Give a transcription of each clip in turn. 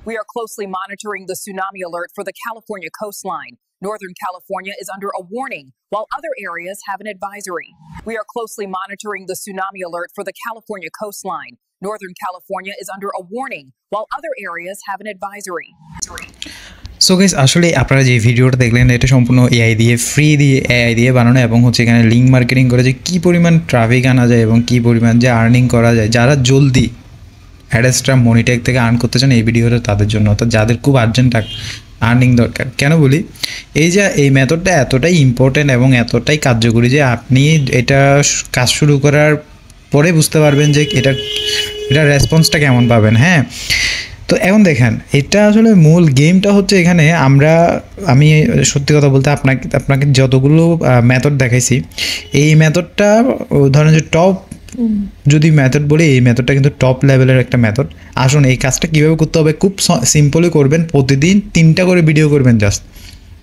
We are closely monitoring the tsunami alert for the California coastline. Northern California is under a warning, while other areas have an advisory. We are closely monitoring the tsunami alert for the California coastline. Northern California is under a warning, while other areas have an advisory. So guys আসলে আপনারা যে ভিডিওটা দেখলেন এটা সম্পূর্ণ AI দিয়ে free দিয়ে AI দিয়ে বানানো এবং হচ্ছে এখানে লিঙ্ক মার্কেটিং করে যে কী পরিমাণ ট্রাফিক আনা যায় এবং কী পরিমাণ যে আর্নিং করা যায় যারা জলদি অ্যাডস্ট্রা মনিট্যাগ থেকে আর্ন করতে চান এই ভিডিওটা তাদের জন্য, অর্থাৎ যাদের খুব আর্জেন্ট আর্নিং দরকার। কেন বলি, এই যে এই মেথডটা এতটাই ইম্পর্ট্যান্ট এবং এতটাই কার্যকরী যে আপনি এটা কাজ শুরু করার পরে বুঝতে পারবেন যে এটা রেসপন্সটা কেমন পাবেন। হ্যাঁ, তো এখন দেখেন এটা আসলে মূল গেমটা হচ্ছে এখানে আমি সত্যি কথা বলতে আপনাকে যতগুলো মেথড দেখাইছি এই মেথডটা ধরেন যে টপ যদি মেথড বলি এই মেথডটা কিন্তু টপ লেভেলের একটা মেথড। আসুন এই কাজটা কীভাবে করতে হবে খুব সিম্পলি করবেন। প্রতিদিন 3টা করে ভিডিও করবেন, জাস্ট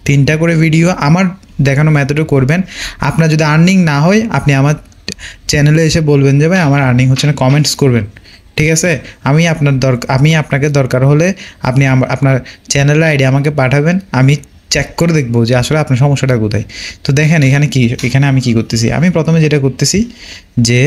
3টা করে ভিডিও আমার দেখানো মেথডে করবেন। আপনার যদি আর্নিং না হয় আপনি আমার চ্যানেলে এসে বলবেন যে ভাই আমার আর্নিং হচ্ছে না, কমেন্টস করবেন, ঠিক আছে? আমি আপনাকে দরকার হলে আপনি আপনার চ্যানেলের আইডি আমাকে পাঠাবেন, আমি চেক করে দেখবো যে আসলে আপনার সমস্যাটা কোথায়। তো দেখেন এখানে আমি কি করতেছি, আমি প্রথমে যেটা করতেছি যে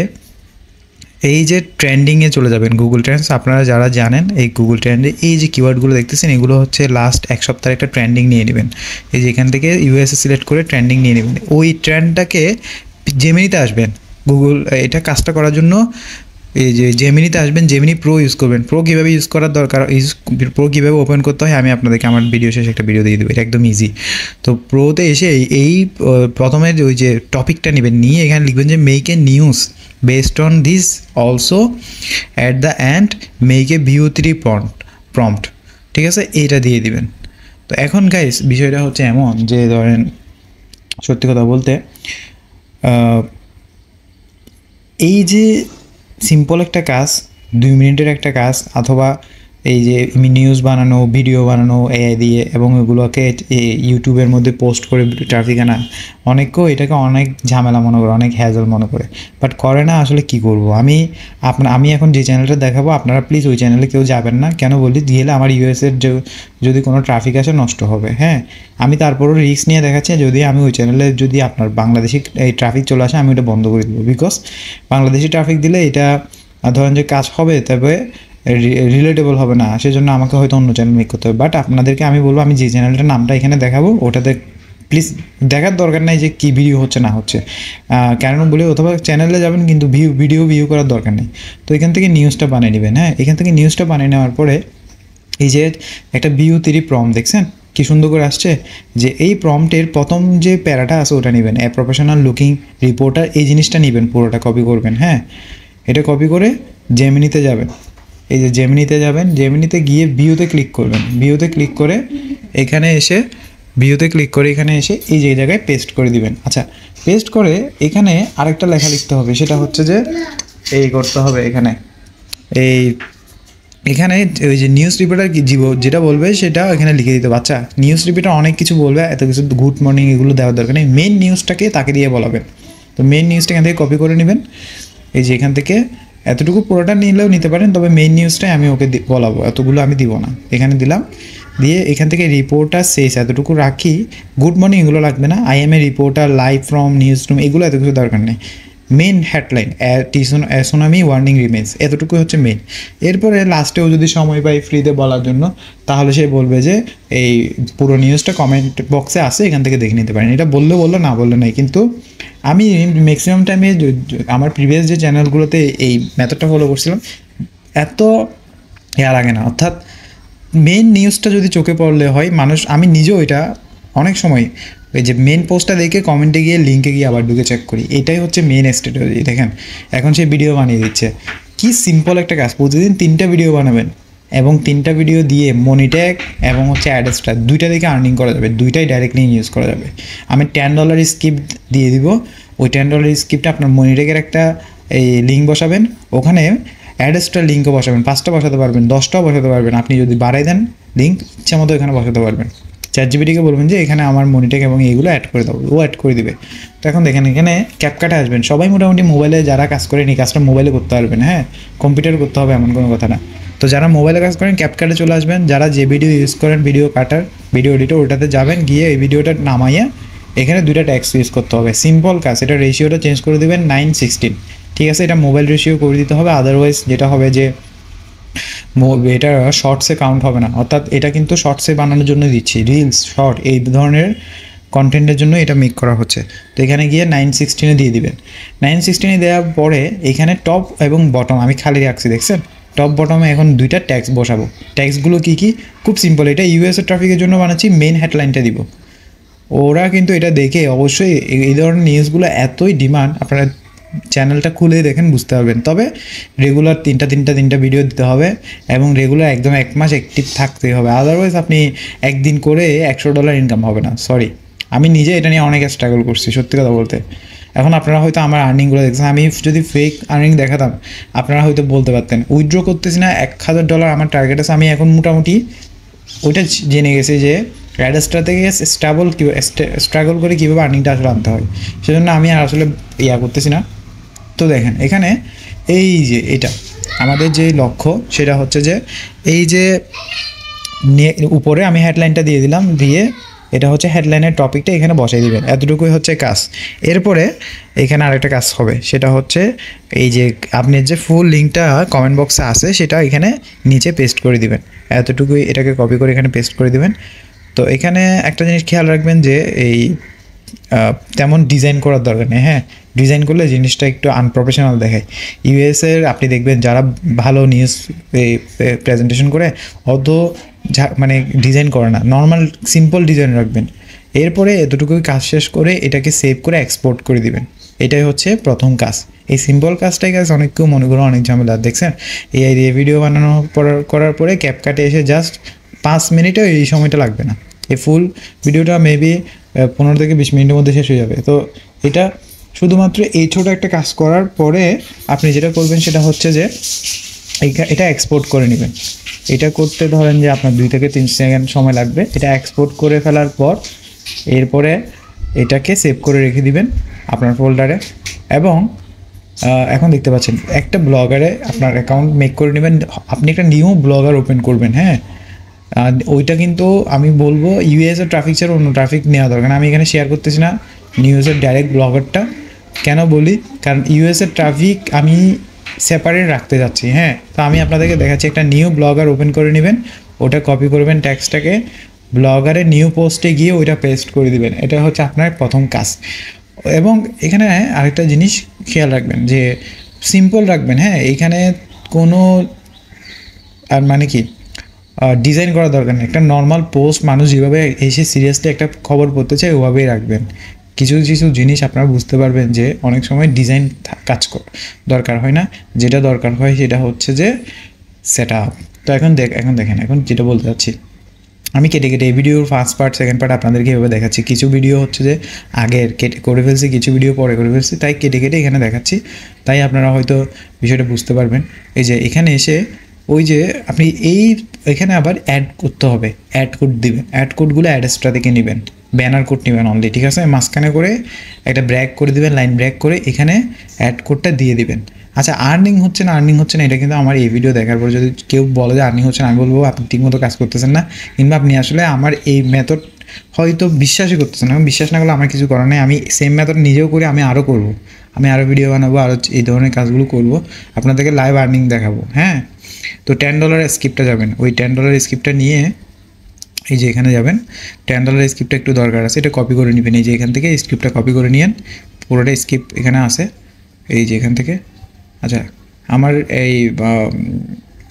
এই যে ট্রেন্ডিংয়ে চলে যাবেন গুগল ট্রেন্ডস। আপনারা যারা জানেন এই গুগল ট্রেন্ডে এই যে কিওয়ার্ডগুলো দেখতেছেন এগুলো হচ্ছে লাস্ট এক সপ্তাহের একটা ট্রেন্ডিং নিয়ে নেবেন। এই যে এখান থেকে ইউএসএ সিলেক্ট করে ট্রেন্ডিং নিয়ে নেবেন। ওই ট্রেন্ডটাকে জেমিনিতে আসবেন। এটা কাজটা করার জন্য এই যে জেমিনিতে আসবেন, জেমিনি প্রো ইউজ করবেন। প্রো কীভাবে ইউজ করার দরকার, প্রো কীভাবে ওপেন করতে হয় আমি আপনাদেরকে আমার ভিডিও শেষে একটা ভিডিও দিয়ে দেবো, এটা একদম ইজি। তো প্রোতে এসে এই প্রথমে ওই যে টপিকটা নেবেন, নিয়ে এখানে লিখবেন যে make a news based on this also at the end make a VO3 prompt, ঠিক আছে? এইটা দিয়ে দিবেন। তো এখন গাইস বিষয়টা হচ্ছে এমন যে ধরেন সত্যি কথা বলতে এই যে সিম্পল একটা কাজ 2 মিনিটের একটা কাজ, অথবা এই যে নিউজ বানানো, ভিডিও বানানো এআই দিয়ে এবং এগুলোকে ইউটিউবের মধ্যে পোস্ট করে ট্রাফিক আনা, অনেকেও এটাকে অনেক ঝামেলা মনে করে, অনেক হ্যাজল মনে করে, বাট করে না। আসলে কি করব, আমি এখন যে চ্যানেলটা দেখাবো আপনারা প্লিজ ওই চ্যানেলে কেউ যাবেন না। কেন বলি, গেলে আমার ইউএসের যদি কোনো ট্রাফিক আসে নষ্ট হবে। হ্যাঁ, আমি তারপরও রিস্ক নিয়ে দেখাচ্ছি, যদি আমি ওই চ্যানেলে যদি আপনার বাংলাদেশি এই ট্রাফিক চলে আসে আমি ওটা বন্ধ করে দেবো। বিকজ বাংলাদেশি ট্রাফিক দিলে এটা ধরেন যে কাজ হবে তবে রিলেটেবল হবে না, সেজন্য আমাকে হয়তো অন্য চ্যানেল মেক করতে হবে। বাট আপনাদেরকে আমি বলবো আমি যে চ্যানেলটার নামটা এখানে দেখাবো ওটাতে প্লিজ দেখার দরকার নেই যে কী ভিডিও হচ্ছে না হচ্ছে, কারণ বলে অথবা চ্যানেলে যাবেন কিন্তু ভিডিও ভিউ করার দরকার নেই। তো এখান থেকে নিউজটা বানিয়ে নেবেন। হ্যাঁ, এখান থেকে নিউজটা বানিয়ে নেওয়ার পরে এই যে একটা VO3 প্রম্পট দেখছেন কি সুন্দর করে আসছে, যে এই প্রম্পটের প্রথম যে প্যারাটা আছে ওটা নেবেন, এ প্রফেশনাল লুকিং রিপোর্টার, এই জিনিসটা নেবেন, পুরোটা কপি করবেন। হ্যাঁ, এটা কপি করে জেমিনিতে যাবেন। এই যে জেমিনিতে যাবেন, জেমিনিতে গিয়ে ভিউতে ক্লিক করবেন। ভিউতে ক্লিক করে এখানে এসে এই যে জায়গায় পেস্ট করে দিবেন। আচ্ছা, পেস্ট করে এখানে আরেকটা লেখা লিখতে হবে, সেটা হচ্ছে যে এই করতে হবে এখানে ওই যে নিউজ রিপোর্টার যেটা বলবে সেটা এখানে লিখে দিতে হবে। আচ্ছা, নিউজ রিপোর্টার অনেক কিছু বলবে, এত কিছু গুড মর্নিং এগুলো দেওয়ার দরকার নেই, মেন নিউজটাকে তাকে দিয়ে বলাবেন। তো মেন নিউজটা এখান থেকে কপি করে নেবেন। এই যে এখান থেকে এতটুকু পুরোটা নিলেও নিতে পারেন, তবে মেইন নিউজটাই আমি ওকে বলাবো, এতগুলো আমি দিব না। এখানে দিলাম, দিয়ে এখান থেকে রিপোর্টার শেষ এতটুকু রাখি, গুড মর্নিং এগুলো লাগবে না, I am a reporter live from news room, এগুলো এত কিছু দরকার নেই। Main headline tsunami warning remains, এতটুকু হচ্ছে মেন। এরপরে লাস্টেও যদি সময় পাই ফ্রিতে বলার জন্য তাহলে সে বলবে যে এই পুরো নিউজটা কমেন্ট বক্সে আসে, এখান থেকে দেখে নিতে পারেন। এটা বললো না বললে নাই, কিন্তু আমি ম্যাক্সিমাম টাইমে আমার প্রিভিয়াস যে চ্যানেলগুলোতে এই মেথডটা ফলো করছিলাম এত লাগে না, অর্থাৎ মেন নিউজটা যদি চোখে পড়লে হয় মানুষ, আমি নিজেও এটা অনেক সময় ওই যে মেন পোস্টটা দেখে কমেন্টে গিয়ে লিঙ্কে গিয়ে আবার ঢুকে চেক করি, এটাই হচ্ছে মেন স্ট্র্যাটেজি। দেখেন এখন সে ভিডিও বানিয়ে দিচ্ছে, কি সিম্পল একটা কাজ। প্রতিদিন 3টা ভিডিও বানাবেন এবং 3টা ভিডিও দিয়ে মনিট্যাগ এবং হচ্ছে অ্যাডস্টার 2টা থেকে আর্নিং করা যাবে, 2টাই ডাইরেক্টলি ইউজ করা যাবে। আমি $10 স্ক্রিপ্ট দিয়ে দিব, ওই $10 স্ক্রিপ্টে আপনার মনিট্যাগের একটা এই লিঙ্ক বসাবেন, ওখানে অ্যাডস্টার লিঙ্কও বসাবেন, 5টা বসাতে পারবেন, 10টাও বসাতে পারবেন। আপনি যদি বাড়াই দেন লিঙ্ক ইচ্ছা মতো এখানে বসাতে পারবেন। ChatGPT-কে বলবেন যে এখানে আমার মনিট্যাগ এবং এইগুলো অ্যাড করে দেবো, ও অ্যাড করে দিবে। তো এখন দেখেন এখানে ক্যাপকাটে আসবেন, সবাই মোটামুটি মোবাইলে যারা কাজ করেন এই কাজটা মোবাইলে করতে পারবেন। হ্যাঁ, কম্পিউটার করতে হবে এমন কোনো কথা না। তো যারা মোবাইলে কাজ করেন ক্যাপকাটে চলে আসবেন, যারা যে ভিডিও ইউজ করেন ভিডিও কাটার ভিডিও এডিটর ওটাতে যাবেন, গিয়ে এই ভিডিওটা নামাইয়া এখানে দুইটা ট্যাক্স ইউজ করতে হবে। সিম্পল কাজ, এটা রেশিওটা চেঞ্জ করে দেবেন 9:16, ঠিক আছে? এটা মোবাইল রেশিও করে দিতে হবে, আদারওয়াইজ যেটা হবে যে এটা শর্টসে কাউন্ট হবে না। অর্থাৎ এটা কিন্তু শর্টসে বানানোর জন্য দিচ্ছি, রিলস শর্ট এই ধরনের কন্টেন্টের জন্য এটা মেক করা হচ্ছে। তো এখানে গিয়ে 9:16 দিয়ে দিবেন। 9:16 দেওয়ার পরে এখানে টপ এবং বটম আমি খালি রাখছি, দেখছেন? টপ বটমে এখন দুইটা ট্যাক্স বসাবো। ট্যাক্সগুলো কী কী? খুব সিম্পল, এটা ইউএসএ ট্রাফিকের জন্য বানাচ্ছি, মেন হেডলাইনটা দিব। ওরা কিন্তু এটা দেখে অবশ্যই এই ধরনের নিউজগুলো এতই ডিমান্ড, আপনারা চ্যানেলটা খুলে দেখেন বুঝতে পারবেন। তবে রেগুলার তিনটা ভিডিও দিতে হবে এবং রেগুলার একদম 1 মাস অ্যাক্টিভ থাকতেই হবে, আদারওয়াইজ আপনি একদিন করে $100 ইনকাম হবে না। সরি, আমি নিজে এটা নিয়ে অনেক স্ট্রাগল করছি সত্যি কথা বলতে। এখন আপনারা হয়তো আমার আর্নিংগুলো দেখছেন, আমি যদি ফেক আর্নিং দেখাতাম আপনারা হয়তো বলতে পারতেন উইথড্র করতেছি না, $1000 আমার টার্গেট আছে। আমি এখন মোটামুটি ওইটা জেনে গেছি যে অ্যাডাস্ট্রা থেকে স্ট্রাগল করে কীভাবে আর্নিংটা আসলে আনতে হয়, সেজন্য আমি আর আসলে করতেছি না। তো দেখেন এখানে এই যে এটা আমাদের যে লক্ষ্য সেটা হচ্ছে যে এই যে উপরে আমি হেডলাইনটা দিয়ে দিলাম, দিয়ে এটা হচ্ছে হেডলাইনের টপিকটা এখানে বসাই দিবেন, এতটুকুই হচ্ছে কাজ। এরপরে এখানে আরেকটা কাজ হবে, সেটা হচ্ছে এই যে আপনার যে ফুল লিঙ্কটা কমেন্ট বক্সে আছে সেটা এখানে নিচে পেস্ট করে দিবেন, এতটুকুই। এটাকে কপি করে এখানে পেস্ট করে দিবেন। তো এখানে একটা জিনিস খেয়াল রাখবেন যে এই তেমন ডিজাইন করার দরকার নেই, হ্যাঁ? ডিজাইন করলে জিনিসটা একটু আনপ্রফেশনাল দেখায়। ইউএসের আপনি দেখবেন যারা ভালো নিউজ প্রেজেন্টেশন করে অত মানে ডিজাইন করে না, নর্মাল সিম্পল ডিজাইন রাখবেন। এরপরে এতটুকুই কাজ শেষ করে এটাকে সেভ করে এক্সপোর্ট করে দিবেন। এটাই হচ্ছে প্রথম কাজ। এই সিম্পল কাজটাই কাজ অনেক কেউ মনে করো অনেক ঝামেলা, দেখছেন? এআই দিয়ে ভিডিও বানানো করার পরে ক্যাপকাটে এসে জাস্ট 5 মিনিটেও এই সময়টা লাগবে না, এই ফুল ভিডিওটা মেবি 15 থেকে 20 মিনিটের মধ্যে শেষ হয়ে যাবে। তো এটা শুধুমাত্র এই ছোট একটা কাজ করার পরে আপনি যেটা করবেন সেটা হচ্ছে যে এটা এক্সপোর্ট করে নেবেন। এটা করতে ধরেন যে আপনার 2 থেকে 3 সেকেন্ড সময় লাগবে। এটা এক্সপোর্ট করে ফেলার পর এরপরে এটাকে সেভ করে রেখে দিবেন আপনার ফোল্ডারে। এবং এখন দেখতে পাচ্ছেন একটা ব্লগারে আপনার অ্যাকাউন্ট মেক করে নেবেন, আপনি একটা নিউ ব্লগার ওপেন করবেন, হ্যাঁ? ওইটা কিন্তু আমি বলবো ইউএসের ট্রাফিক ছাড়া অন্য ট্রাফিক নেওয়া দরকার না। আমি এখানে শেয়ার করতেছি না নিউজের ডাইরেক্ট ব্লগারটা, কেন বলি? কারণ ইউএসের ট্রাফিক আমি সেপারেট রাখতে যাচ্ছি, হ্যাঁ? তো আমি আপনাদেরকে দেখাচ্ছি, একটা নিউ ব্লগার ওপেন করে নেবেন, ওটা কপি করবেন ট্যাক্সটাকে, ব্লগারে নিউ পোস্টে গিয়ে ওইটা পেস্ট করে দিবেন। এটা হচ্ছে আপনার প্রথম কাজ। এবং এখানে আরেকটা জিনিস খেয়াল রাখবেন যে সিম্পল রাখবেন, হ্যাঁ? এইখানে কোনো আর মানে কি ডিজাইন করা দরকার নেই। একটা নর্মাল পোস্ট মানুষ যেভাবে এসে সিরিয়াসলি একটা খবর পড়তে চায় ওভাবেই রাখবেন। কিছু কিছু জিনিস আপনারা বুঝতে পারবেন যে অনেক সময় ডিজাইন দরকার হয় না, যেটা দরকার হয় সেটা হচ্ছে যে সেট আপ। তো এখন দেখেন এখন যেটা বলতে চাচ্ছি, আমি কেটে এই ভিডিওর ফার্স্ট পার্ট সেকেন্ড পার্ট আপনাদেরকে এভাবে দেখাচ্ছি। কিছু ভিডিও হচ্ছে যে আগের কেটে করে ফেলছি, কিছু ভিডিও পরে করে ফেলছি, তাই কেটে এখানে দেখাচ্ছি, তাই আপনারা হয়তো বিষয়টা বুঝতে পারবেন। এই যে এখানে এসে ওই যে আপনি এখানে আবার অ্যাড করতে হবে, অ্যাড কোড দিবেন। অ্যাড কোডগুলো অ্যাডস্ট্রা থেকে নেবেন, ব্যানার কোড নেবেন অনলি, ঠিক আছে? মাঝখানে করে একটা ব্র্যাক করে দিবেন, লাইন ব্র্যাক করে এখানে অ্যাড কোডটা দিয়ে দিবেন। আচ্ছা, আর্নিং হচ্ছে না এটা কিন্তু আমার এই ভিডিও দেখার পর যদি কেউ বলে যে আর্নিং হচ্ছে না, আমি বলবো আপনি ঠিকমতো কাজ করতেছেন না, কিংবা আপনি আসলে আমার এই মেথড হয়তো বিশ্বাসই করতেছেন না। বিশ্বাস না করলে আমার কিছু করার নেই, আমি সেম মেথড নিজেও করি, আমি আরও করবো, আমি আরও ভিডিও বানাবো, আরও এই ধরনের কাজগুলো করবো, আপনাদেরকে লাইভ আর্নিং দেখাবো, হ্যাঁ? তো $10 স্ক্রিপ্টটা যাবেন, ওই $10 স্ক্রিপ্টটা নিয়ে এই যে এখানে যাবেন, $10 স্ক্রিপ্টটা একটু দরকার আছে, এটা কপি করে নেবেন। এই যে এখান থেকে স্ক্রিপ্টটা কপি করে নিয়েন, পুরোটা স্ক্রিপ্ট এখানে আছে, এই যে এখান থেকে। আচ্ছা, আমার এই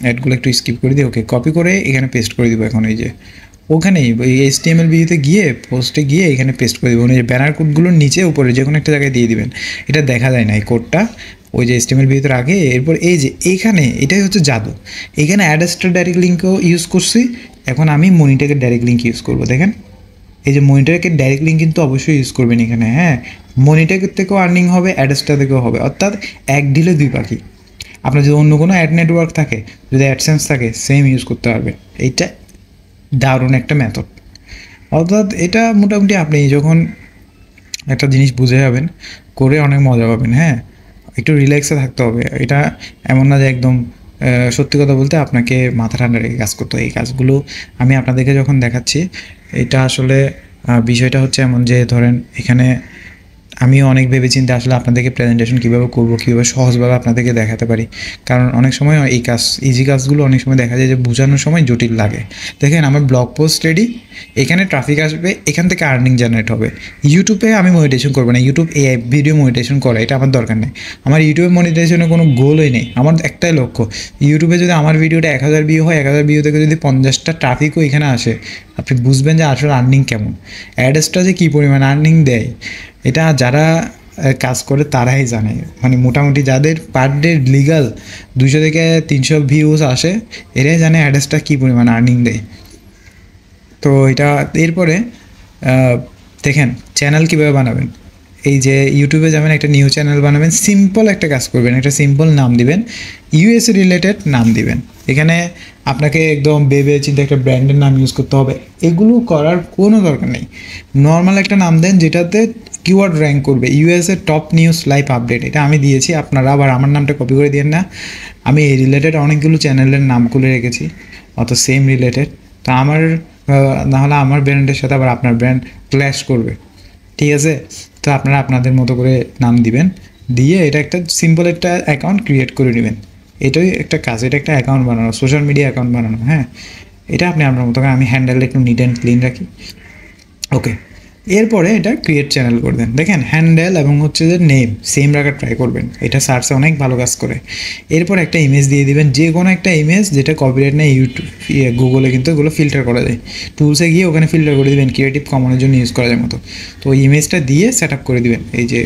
অ্যাডগুলো একটু স্কিপ করে দিই, ওকে, কপি করে এখানে পেস্ট করে দিব। এখন এই যে ওখানেই এই HTML ভিউতে গিয়ে পোস্টে গিয়ে এখানে পেস্ট করে দেবেন। এই যে ব্যানার কোডগুলোর নিচে উপরে যে কোনো একটা জায়গায় দিয়ে দিবেন, এটা দেখা যায় না এই কোডটা, ওই যে HTML ভিউতে আগে। এরপর এই যে এইখানে এটাই হচ্ছে জাদু, এখানে অ্যাডস্টার ডাইরেক্ট লিঙ্কও ইউজ করছি, এখন আমি মনিটরের ডাইরেক্ট লিঙ্ক ইউজ করবো। দেখেন এই যে মনিটরের ডাইরেক্ট লিঙ্ক কিন্তু অবশ্যই ইউজ করবেন এখানে, হ্যাঁ? মনিটরের থেকেও আর্নিং হবে, অ্যাডস্টার থেকেও হবে, অর্থাৎ এক ডিলে 2 পাখি। আপনার যদি অন্য কোনো অ্যাড নেটওয়ার্ক থাকে, যদি অ্যাডসেন্স থাকে, সেম ইউজ করতে পারবেন। এইটা দারুণ একটা মেথড। অর্থাৎ এটা মোটামুটি আপনি যখন একটা জিনিস বুঝে যাবেন, করে অনেক মজা পাবেন, হ্যাঁ? একটু রিল্যাক্সে থাকতে হবে। এটা এমন না যে একদম সত্যি কথা বলতে আপনাকে মাথা ঠান্ডা রেখে কাজ করতে হয়। এই কাজগুলো আমি আপনাদেরকে যখন দেখাচ্ছি, এটা আসলে বিষয়টা হচ্ছে এমন যে ধরেন এখানে আমিও অনেক ভেবেচিন্তে আসলে আপনাদেরকে প্রেজেন্টেশন কীভাবে করবো, কীভাবে সহজভাবে আপনাদেরকে দেখাতে পারি। কারণ অনেক সময় এই কাজ, ইজি কাজগুলো অনেক সময় দেখা যায় যে বোঝানোর সময় জটিল লাগে। দেখেন আমার ব্লগ পোস্ট রেডি, এখানে ট্রাফিক আসবে, এখান থেকে আর্নিং জেনারেট হবে। ইউটিউবে আমি মনিটাইজেশন করবো না, ইউটিউব এআই ভিডিও মনিটাইজেশন করে, এটা আমার দরকার নেই। আমার ইউটিউবে মনিটাইজেশনের কোনো গোলই নেই, আমার একটাই লক্ষ্য, ইউটিউবে যদি আমার ভিডিওটা 1000 ভিউ হয়, 1000 ভিউ থেকে যদি 50টা ট্রাফিকও এখানে আসে, আপনি বুঝবেন যে আসলে আর্নিং কেমন, অ্যাডসটা যে কী পরিমাণ আর্নিং দেয়। এটা যারা কাজ করে তারাই জানে, মানে মোটামুটি যাদের পার ডে লিগাল 200 থেকে 300 ভিউজ আসে, এরাই জানে অ্যাডসটা কী পরিমাণ আর্নিং দেয়। তো এটা এরপরে দেখেন চ্যানেল কীভাবে বানাবেন। এই যে ইউটিউবে যাবেন, একটা নিউ চ্যানেল বানাবেন, সিম্পল একটা কাজ করবেন, একটা সিম্পল নাম দিবেন, ইউএসএ রিলেটেড নাম দিবেন। এখানে আপনাকে একদম ভেবে চিন্তে একটা ব্র্যান্ডের নাম ইউজ করতে হবে, এগুলো করার কোনো দরকার নেই। নর্মাল একটা নাম দেন যেটাতে কিওয়ার্ড র্যাঙ্ক করবে, USA top news live update, এটা আমি দিয়েছি, আপনারা আবার আমার নামটা কপি করে দিয়েন না। আমি এই রিলেটেড অনেকগুলো চ্যানেলের নাম খুলে রেখেছি, অত সেম রিলেটেড। তো আমার নাহলে আমার ব্র্যান্ডের সাথে আবার আপনার ব্র্যান্ড ক্ল্যাশ করবে, ঠিক আছে? তো আপনারা আপনাদের মতো করে নাম দিবেন, দিয়ে এটা একটা সিম্পল একটা অ্যাকাউন্ট ক্রিয়েট করে নেবেন। এটাই একটা কাজ, এটা একটা অ্যাকাউন্ট বানানো, সোশ্যাল মিডিয়া অ্যাকাউন্ট বানানো। হ্যাঁ, এটা আপনি আপনার মতো করে, আমি হ্যান্ডেলটা একটু নিট অ্যান্ড ক্লিন রাখি। ওকে, এরপরে এটা ক্রিয়েট চ্যানেল করে দেন। দেখেন হ্যান্ডেল এবং হচ্ছে যে নেম সেম রাখার ট্রাই করবেন, এটা সার্চে অনেক ভালো কাজ করে। এরপর একটা ইমেজ দিয়ে দিবেন, যে কোনো একটা ইমেজ যেটা কপিরাইট নেই। ইউটিউব গুগলে কিন্তু এগুলো ফিল্টার করা যায়, টুলসে গিয়ে ওখানে ফিল্টার করে দিবেন, ক্রিয়েটিভ কমনের জন্য ইউজ করা যায় মতো। তো ওই ইমেজটা দিয়ে সেট আপ করে দিবেন, এই যে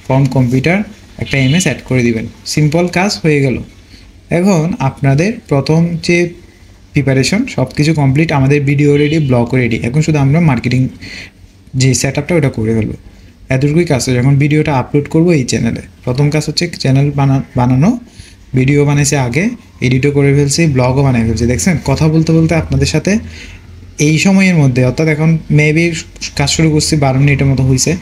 ফ্রম কম্পিউটার একটা ইমেজ অ্যাড করে দিবেন, সিম্পল কাজ হয়ে গেল। এখন আপনাদের প্রথম যে প্রিপারেশন সব কিছু কমপ্লিট, আমাদের ভিডিও রেডি, ব্লগ রেডি, এখন শুধু আমরা মার্কেটিং যে সেট আপটা ওটা করে ফেলবো। এতটুকুই কাজ। যখন ভিডিওটা আপলোড করবো এই চ্যানেলে, প্রথম কাজ হচ্ছে চ্যানেল বানানো। ভিডিও বানাইছে আগে, এডিটও করে ফেলছি, ব্লগও বানিয়ে ফেলছি। দেখছেন কথা বলতে বলতে আপনাদের সাথে এই সময়ের মধ্যে, অর্থাৎ এখন মেবি কাজ শুরু করছি 12 মিনিটের মতো হয়েছে,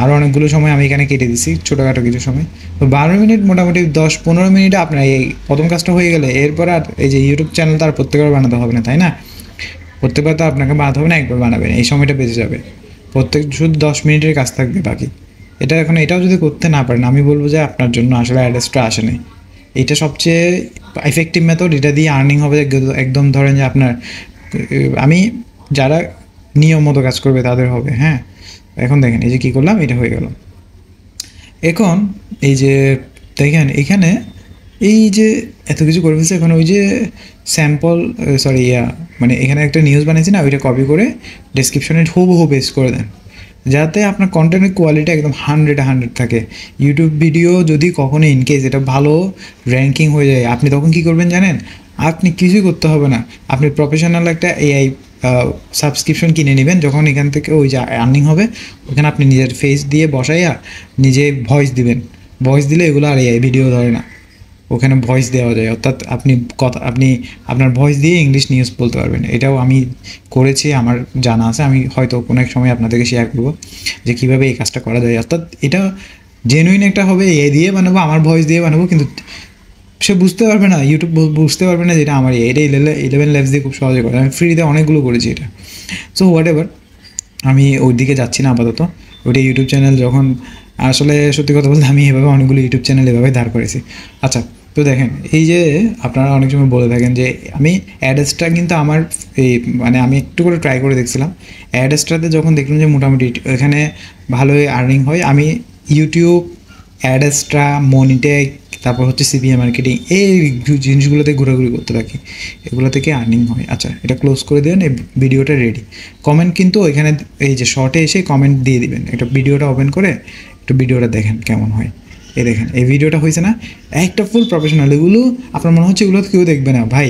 আরও অনেকগুলো সময় আমি এখানে কেটে দিছি, ছোটোখাটো কিছু সময়। তো 12 মিনিট, মোটামুটি 10-15 মিনিটে আপনার এই প্রথম কাজটা হয়ে গেলে, এরপর আর এই যে ইউটিউব চ্যানেল তো আর প্রত্যেকবার বানাতে হবে না, তাই না? প্রত্যেকবার তো আপনাকে বানাতে হবে না, একবার বানাবেন, এই সময়টা বেঁচে যাবে। প্রত্যেক শুধু 10 মিনিটের কাজ থাকবে বাকি। এটা এখন এটাও যদি করতে না পারেন, আমি বলবো যে আপনার জন্য আসলে অ্যাড্রেসটা আসে নাই। এটা সবচেয়ে এফেক্টিভ মেথড, এটা দিয়ে আর্নিং হবে একদম। ধরেন যে আপনার, আমি যারা নিয়ম মতো কাজ করবে তাদের হবে। হ্যাঁ, এখন দেখেন এই যে কী করলাম, এটা হয়ে গেল। এখন এই যে দেখেন এখানে এই যে এত কিছু করে ফেলছে, এখন ওই যে স্যাম্পল মানে এখানে একটা নিউজ বানিয়েছি না, ওইটা কপি করে ডেসক্রিপশনে হুবহু পেস্ট করে দেন, যাতে আপনার কন্টেন্টের কোয়ালিটি একদম 100 থাকে। ইউটিউব ভিডিও যদি কখনো ইনকেস এটা ভালো র্যাঙ্কিং হয়ে যায়, আপনি তখন কী করবেন জানেন? আপনি কিছুই করতে হবে না, আপনি প্রফেশনাল একটা এআই সাবস্ক্রিপশন কিনে নেবেন। যখন এখান থেকে ওই যে আর্নিং হবে, ওখানে আপনি নিজের ফেস দিয়ে বসাইয়া নিজে ভয়েস দিবেন। ভয়েস দিলে এগুলো আর এআই ভিডিও ধরে না, ওখানে ভয়েস দেওয়া যায়, অর্থাৎ আপনি আপনার ভয়েস দিয়ে ইংলিশ নিউজ বলতে পারবেন। এটাও আমি করেছি, আমার জানা আছে, আমি হয়তো কোনো এক সময় আপনাদেরকে শেয়ার করবো যে কীভাবে এই কাজটা করা যায়। অর্থাৎ এটা জেনুইন একটা হবে, এ দিয়ে বানাবো, আমার ভয়েস দিয়ে বানাবো, কিন্তু সে বুঝতে পারবে না, ইউটিউব বুঝতে পারবে না যেটা আমার এটা 11 ল্যাবস দিয়ে খুব সহজে করে। আমি ফ্রিতে অনেকগুলো করেছি এটা। সো হোয়াট এভার, আমি ওই দিকে যাচ্ছি না আপাতত। ওইটা ইউটিউব চ্যানেল যখন, আসলে সত্যি কথা বলতে আমি এভাবে অনেকগুলো ইউটিউব চ্যানেল এভাবে দাঁড় করেছি। আচ্ছা, তো দেখেন এই যে আপনারা অনেক সময় বলে থাকেন যে আমি অ্যাডসটা কিন্তু আমার এই মানে আমি একটু করে ট্রাই করে দেখছিলাম, অ্যাডসটাতে যখন দেখলাম যে মোটামুটি এখানে ভালোই আর্নিং হয়, আমি ইউটিউব অ্যাডসটা, মনিটেক, তারপর হচ্ছে সিপিএ মার্কেটিং, এই জিনিসগুলোতে ঘোরাঘুরি করতে থাকি, এগুলো থেকে আর্নিং হয়। আচ্ছা, এটা ক্লোজ করে দেবেন, এই ভিডিওটা রেডি। কমেন্ট কিন্তু এখানে এই যে শর্টে এসে কমেন্ট দিয়ে দিবেন। একটা ভিডিওটা ওপেন করে একটু ভিডিওটা দেখেন কেমন হয়। এই দেখেন এই ভিডিওটা হয়েছে না, একটা ফুল প্রফেশনাল। এগুলো আপনার মনে হচ্ছে এগুলো কেউ দেখবে না ভাই,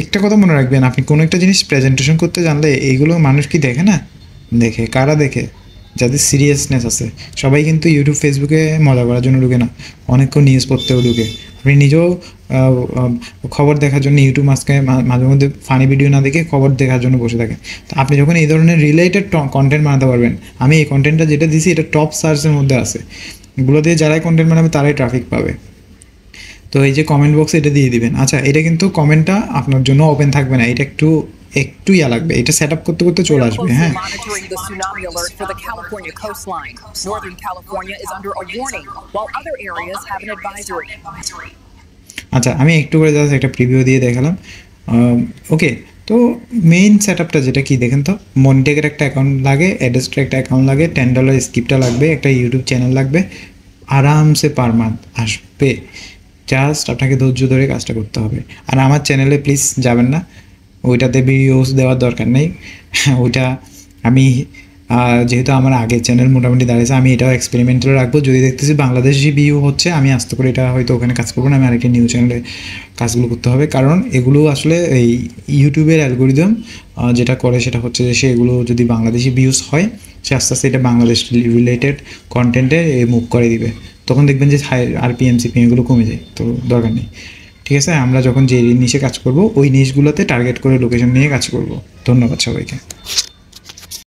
একটা কথা মনে রাখবেন, আপনি কোনো একটা জিনিস প্রেজেন্টেশন করতে জানলে এইগুলো মানুষ কি দেখে না? দেখে। কারা দেখে? যাদের সিরিয়াসনেস আছে। সবাই কিন্তু ইউটিউব ফেসবুকে মজা করার জন্য ঢুকে না, অনেকক্ষণ নিউজ পড়তেও ঢুকে। আপনি নিজেও খবর দেখার জন্য ইউটিউব মাঝে মধ্যে ফানি ভিডিও না দেখে খবর দেখার জন্য বসে থাকেন। তো আপনি যখন এই ধরনের রিলেটেড কন্টেন্ট বানাতে পারবেন, আমি এই কন্টেন্টটা যেটা দিছি এটা টপ সার্চের মধ্যে আছে, এগুলো দিয়ে যারাই কন্টেন্ট বানাবে তারাই ট্রাফিক পাবে। তো এই যে কমেন্ট বক্সে এটা দিয়ে দিবেন। আচ্ছা, এটা কিন্তু কমেন্টটা আপনার জন্য ওপেন থাকবে না, এটা একটু ইয়া লাগবে, এটা সেট আপ করতে করতে We চলে are আসবে। closely হ্যাঁ, monitoring the tsunami alert for the California coastline. Northern California is under a warning, while other areas have an advisory. আচ্ছা, আমি একটু করে জাস্ট একটা প্রিভিউ দিয়ে দেখালাম। ওকে, তো মেইন সেট আপটা যেটা কি দেখেন তো, মনিটেকের একটা অ্যাকাউন্ট লাগে, অ্যাড্রেসটার একটা অ্যাকাউন্ট লাগে, $10 স্ক্রিপ্টটা লাগবে, একটা ইউটিউব চ্যানেল লাগবে, আরামসে পার মান্থ আসবে। জাস্ট আপনাকে ধৈর্য ধরে কাজটা করতে হবে। আর আমার চ্যানেলে প্লিজ যাবেন না, ওইটাতে ভিডিওস দেওয়ার দরকার নেই। ওইটা আমি যেহেতু আমার আগের চ্যানেল মোটামুটি দাঁড়িয়েছে, আমি এটাও এক্সপেরিমেন্টাল রাখবো। যদি দেখতেছি বাংলাদেশি ভিউ হচ্ছে, আমি আস্তে করে এটা হয়তো ওখানে কাজ করবো না, আমি আরেকটা নিউ চ্যানেলে কাজগুলো করতে হবে। কারণ এগুলো আসলে এই ইউটিউবের অ্যালগোরিদম যেটা করে সেটা হচ্ছে যে সেগুলো যদি বাংলাদেশি ভিউস হয়, সে আস্তে আস্তে এটা বাংলাদেশ রিলেটেড কন্টেন্টে মুভ করে দিবে। তখন দেখবেন যে আরপিএম সিপিএম এগুলো কমে যায়, তো দরকার নেই। ঠিক আছে, আমরা যখন যে নিশে কাজ করব ওই নিশগুলোতে টার্গেট করে লোকেশন নিয়ে কাজ করব। ধন্যবাদ সবাইকে।